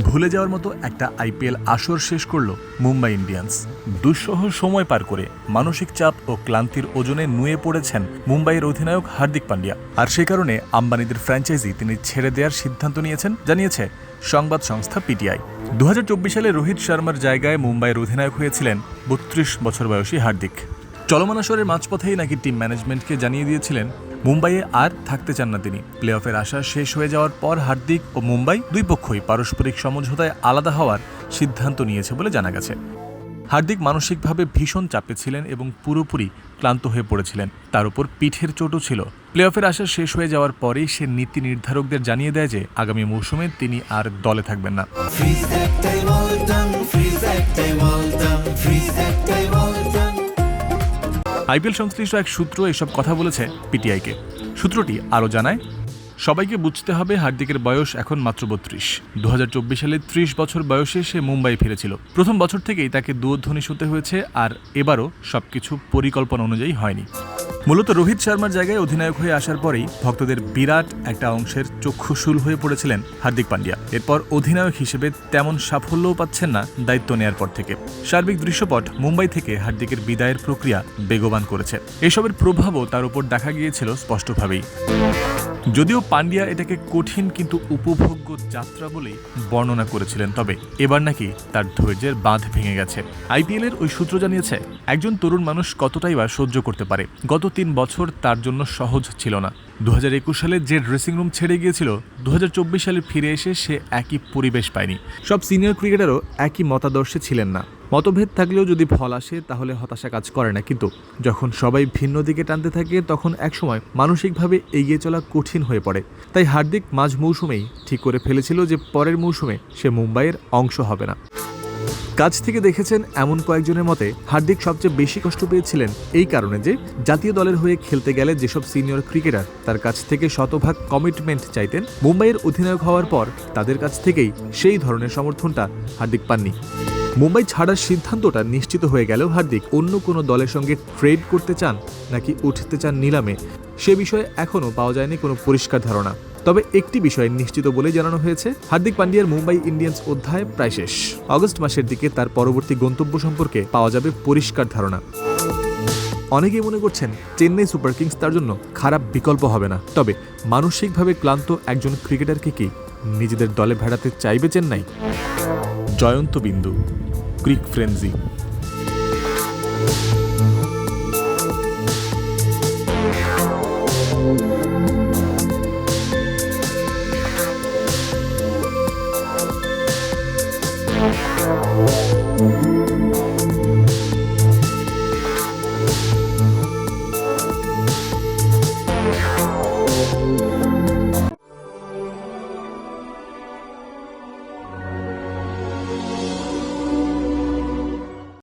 ভুলে যাওয়ার মতো একটা আইপিএল আসর শেষ করল মুম্বাই ইন্ডিয়ান্স। দুঃসহ সময় পার করে মানসিক চাপ ও ক্লান্তির ওজনে নুয়ে পড়েছেন মুম্বাইয়ের অধিনায়ক হার্দিক পান্ডিয়া। আর সে কারণে আম্বানিদের ফ্র্যাঞ্চাইজি তিনি ছেড়ে দেওয়ার সিদ্ধান্ত নিয়েছেন, জানিয়েছে সংবাদ সংস্থা পিটিআই। 2024 সালে রোহিত শর্মার জায়গায় মুম্বাইয়ের অধিনায়ক হয়েছিলেন 32 বছর বয়সী হার্দিক। চলমান আসরের মাঝপথেই নাকি টিম ম্যানেজমেন্টকে জানিয়ে দিয়েছিলেন মুম্বাইয়ে আর থাকতে চান না তিনি। প্লে অফের আশা শেষ হয়ে যাওয়ার পর হার্দিক ও মুম্বাই দুই পক্ষই পারস্পরিক সমঝোতায় আলাদা হওয়ার সিদ্ধান্ত নিয়েছে বলে জানা গেছে। হার্দিক মানসিকভাবে ভীষণ চাপে ছিলেন এবং পুরোপুরি ক্লান্ত হয়ে পড়েছিলেন। তার উপর পিঠের চোটও ছিল। প্লে অফের আশা শেষ হয়ে যাওয়ার পরেই সে নীতি নির্ধারকদের জানিয়ে দেয় যে আগামী মৌসুমে তিনি আর দলে থাকবেন না। আইপিএল সংশ্লিষ্ট এক সূত্র এসব কথা বলেছে পিটিআইকে। সূত্রটি আরও জানায়, সবাইকে বুঝতে হবে হার্দিকের বয়স এখন মাত্র 32। 2024 সালে 30 বছর বয়সে সে মুম্বাই ফিরেছিল। প্রথম বছর থেকেই তাকে দুয়োধ্বনি শুনতে হয়েছে, আর এবারও সবকিছু পরিকল্পনা অনুযায়ী হয়নি। মূলত রোহিত শর্মার জায়গায় অধিনায়ক হয়ে আসার পরেই ভক্তদের বিরাট একটা অংশের চক্ষুশূল হয়ে পড়েছিলেন হার্দিক পান্ডিয়া। এরপর অধিনায়ক হিসেবে তেমন সাফল্যও পাচ্ছেন না দায়িত্ব নেয়ার পর থেকে। সার্বিক দৃশ্যপট মুম্বাই থেকে হার্দিকের বিদায়ের প্রক্রিয়া বেগবান করেছে। এসবের প্রভাবও তার উপর দেখা গিয়েছিল স্পষ্টভাবেই। যদিও পান্ডিয়া এটাকে কঠিন কিন্তু উপভোগ্য যাত্রা বলেই বর্ণনা করেছিলেন, তবে এবার নাকি তার ধৈর্যের বাঁধ ভেঙে গেছে। আইপিএলের ওই সূত্র জানিয়েছে, একজন তরুণ মানুষ কতটাই বা সহ্য করতে পারে। গত 3 বছর তার জন্য সহজ ছিল না। 2021 সালে যে ড্রেসিং রুম ছেড়ে গিয়েছিল, 2024 সালে ফিরে এসে সে একই পরিবেশ পায়নি। সব সিনিয়র ক্রিকেটারও একই মতাদর্শে ছিলেন না। মতভেদ থাকলেও যদি ফল আসে তাহলে হতাশা কাজ করে না, কিন্তু যখন সবাই ভিন্ন দিকে টানতে থাকে তখন একসময় মানসিকভাবে এগিয়ে চলা কঠিন হয়ে পড়ে। তাই হার্দিক মাঝ মৌসুমেই ঠিক করে ফেলেছিল যে পরের মৌসুমে সে মুম্বাইয়ের অংশ হবে না। কাছ থেকে দেখেছেন এমন কয়েকজনের মতে হার্দিক সবচেয়ে বেশি কষ্ট পেয়েছিলেন এই কারণে যে জাতীয় দলের হয়ে খেলতে গেলে যেসব সিনিয়র ক্রিকেটার তার কাছ থেকে শতভাগ কমিটমেন্ট চাইতেন, মুম্বাইয়ের অধিনায়ক হওয়ার পর তাদের কাছ থেকেই সেই ধরনের সমর্থনটা হার্দিক পাননি। মুম্বাই ছাড়ার সিদ্ধান্তটা নিশ্চিত হয়ে গেলেও হার্দিক অন্য কোনো দলের সঙ্গে ট্রেড করতে চান নাকি উঠতে চান নিলামে, সে বিষয়ে এখনও পাওয়া যায়নি কোনো পরিষ্কার ধারণা। তবে একটি বিষয় নিশ্চিত বলে জানানো হয়েছে, হার্দিক পান্ডিয়ার মুম্বাই ইন্ডিয়ান্স অধ্যায় প্রায় শেষ। আগস্ট মাসের দিকে তার পরবর্তী গন্তব্য সম্পর্কে পাওয়া যাবে পরিষ্কার ধারণা। অনেকেই মনে করছেন চেন্নাই সুপার কিংস তার জন্য খারাপ বিকল্প হবে না। তবে মানসিকভাবে ক্লান্ত একজন ক্রিকেটারকে কি নিজেদের দলে ভেড়াতে চাইবে চেন্নাই? জয়ন্ত বিন্দু, ক্রিক ফ্রেন্সি। Thank you.